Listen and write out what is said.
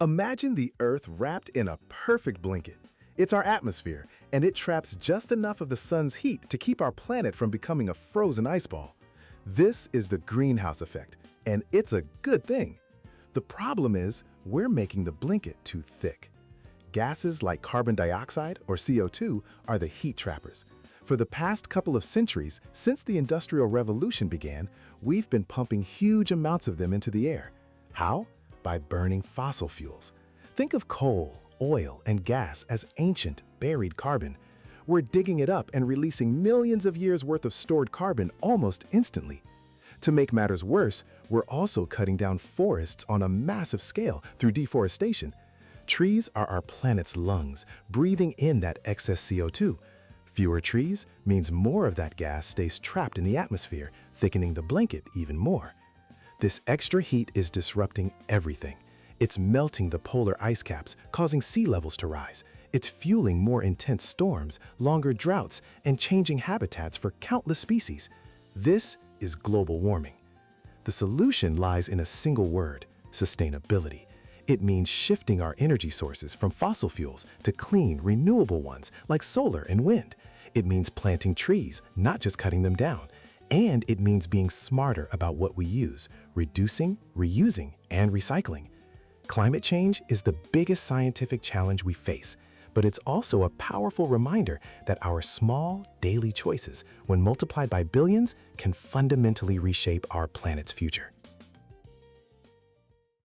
Imagine the Earth wrapped in a perfect blanket. It's our atmosphere, and it traps just enough of the sun's heat to keep our planet from becoming a frozen ice ball. This is the greenhouse effect, and it's a good thing. The problem is, we're making the blanket too thick. Gases like carbon dioxide, or CO2, are the heat trappers. For the past couple of centuries, since the Industrial Revolution began, we've been pumping huge amounts of them into the air. How? By burning fossil fuels. Think of coal, oil, and gas as ancient, buried carbon. We're digging it up and releasing millions of years' worth of stored carbon almost instantly. To make matters worse, we're also cutting down forests on a massive scale through deforestation. Trees are our planet's lungs, breathing in that excess CO2. Fewer trees means more of that gas stays trapped in the atmosphere, thickening the blanket even more. This extra heat is disrupting everything. It's melting the polar ice caps, causing sea levels to rise. It's fueling more intense storms, longer droughts, and changing habitats for countless species. This is global warming. The solution lies in a single word: sustainability. It means shifting our energy sources from fossil fuels to clean, renewable ones like solar and wind. It means planting trees, not just cutting them down. And it means being smarter about what we use, reducing, reusing, and recycling. Climate change is the biggest scientific challenge we face, but it's also a powerful reminder that our small, daily choices, when multiplied by billions, can fundamentally reshape our planet's future.